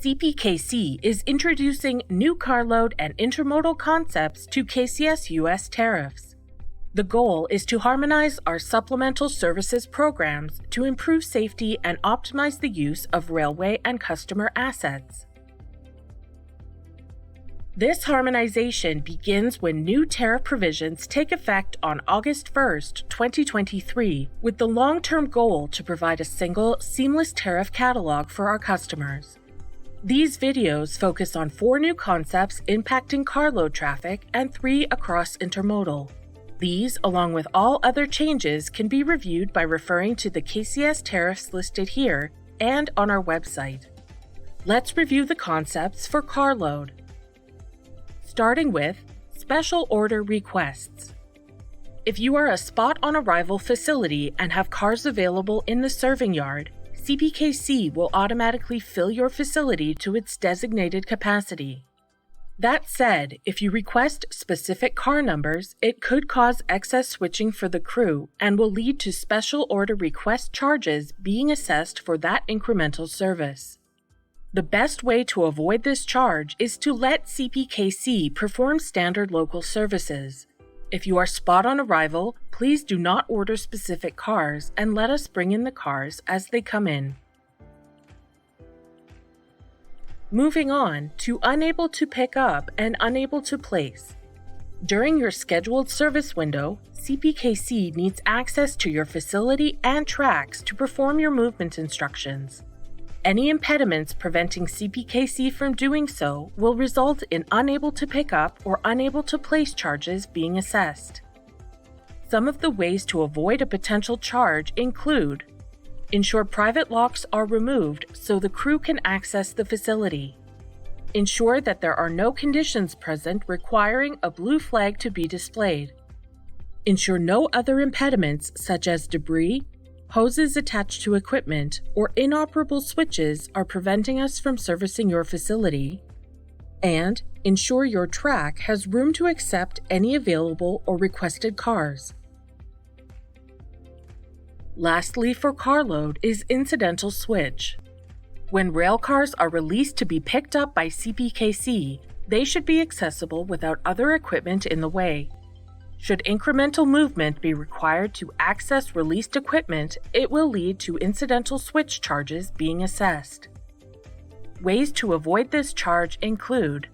CPKC is introducing new carload and intermodal concepts to KCS US tariffs. The goal is to harmonize our supplemental services programs to improve safety and optimize the use of railway and customer assets. This harmonization begins when new tariff provisions take effect on August 1, 2023, with the long-term goal to provide a single, seamless tariff catalog for our customers. These videos focus on 4 new concepts impacting carload traffic and 3 across intermodal. These, along with all other changes, can be reviewed by referring to the KCS tariffs listed here and on our website. Let's review the concepts for carload. Starting with special order requests. If you are a spot-on-arrival facility and have cars available in the serving yard, CPKC will automatically fill your facility to its designated capacity. That said, if you request specific car numbers, it could cause excess switching for the crew and will lead to special order request charges being assessed for that incremental service. The best way to avoid this charge is to let CPKC perform standard local services. If you are spot on arrival, please do not order specific cars and let us bring in the cars as they come in. Moving on to unable to pick up and unable to place. During your scheduled service window, CPKC needs access to your facility and tracks to perform your movement instructions. Any impediments preventing CPKC from doing so will result in unable to pick up or unable to place charges being assessed. Some of the ways to avoid a potential charge include: ensure private locks are removed so the crew can access the facility. Ensure that there are no conditions present requiring a blue flag to be displayed. Ensure no other impediments such as debris, hoses attached to equipment, or inoperable switches are preventing us from servicing your facility. And ensure your track has room to accept any available or requested cars. Lastly, for carload is incidental switch. When rail cars are released to be picked up by CPKC, they should be accessible without other equipment in the way. Should incremental movement be required to access released equipment, it will lead to incidental switch charges being assessed. Ways to avoid this charge include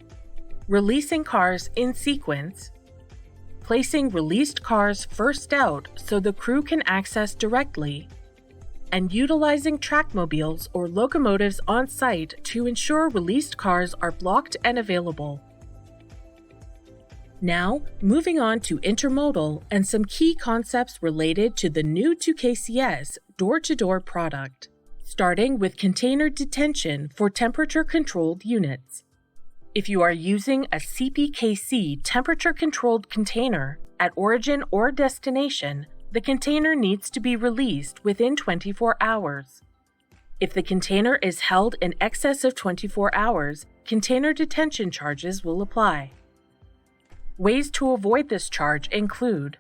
releasing cars in sequence, placing released cars first out so the crew can access directly, and utilizing trackmobiles or locomotives on site to ensure released cars are blocked and available. Now, moving on to intermodal and some key concepts related to the new to KCS door-to-door product, starting with container detention for temperature-controlled units. If you are using a CPKC temperature-controlled container at origin or destination, the container needs to be released within 24 hours. If the container is held in excess of 24 hours, container detention charges will apply. Ways to avoid this charge include: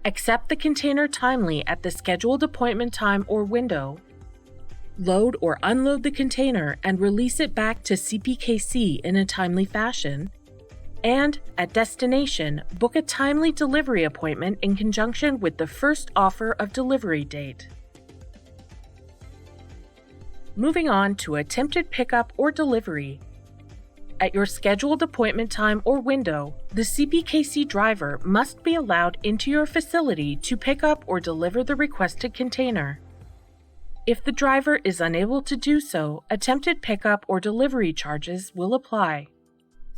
accept the container timely at the scheduled appointment time or window, load or unload the container and release it back to CPKC in a timely fashion, and at destination, book a timely delivery appointment in conjunction with the first offer of delivery date. Moving on to attempted pickup or delivery. At your scheduled appointment time or window, the CPKC driver must be allowed into your facility to pick up or deliver the requested container. If the driver is unable to do so, attempted pickup or delivery charges will apply.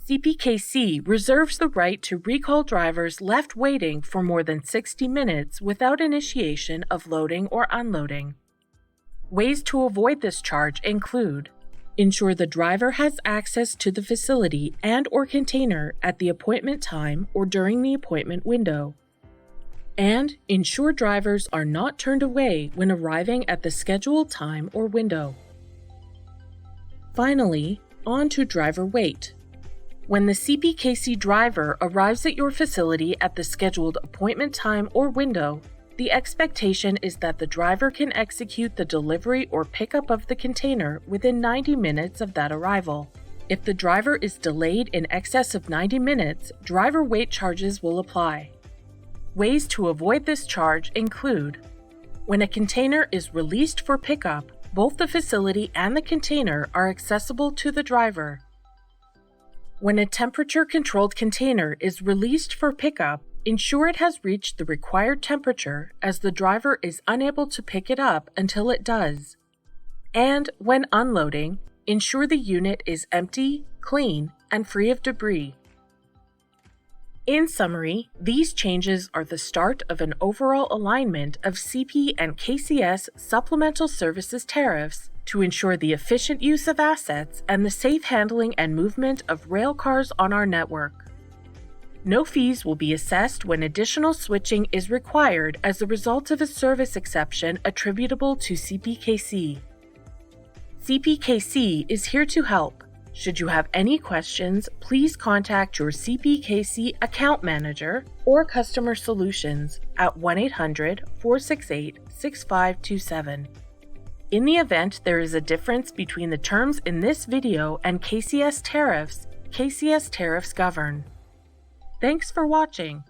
CPKC reserves the right to recall drivers left waiting for more than 60 minutes without initiation of loading or unloading. Ways to avoid this charge include: ensure the driver has access to the facility and/or container at the appointment time or during the appointment window. And ensure drivers are not turned away when arriving at the scheduled time or window. Finally, on to driver wait. When the CPKC driver arrives at your facility at the scheduled appointment time or window, the expectation is that the driver can execute the delivery or pickup of the container within 90 minutes of that arrival. If the driver is delayed in excess of 90 minutes, driver wait charges will apply. Ways to avoid this charge include: when a container is released for pickup, both the facility and the container are accessible to the driver. When a temperature-controlled container is released for pickup, ensure it has reached the required temperature, as the driver is unable to pick it up until it does. And when unloading, ensure the unit is empty, clean, and free of debris. In summary, these changes are the start of an overall alignment of CP and KCS supplemental services tariffs to ensure the efficient use of assets and the safe handling and movement of rail cars on our network. No fees will be assessed when additional switching is required as a result of a service exception attributable to CPKC. CPKC is here to help. Should you have any questions, please contact your CPKC account manager or customer solutions at 1-800-468-6527. In the event there is a difference between the terms in this video and KCS tariffs govern. Thanks for watching.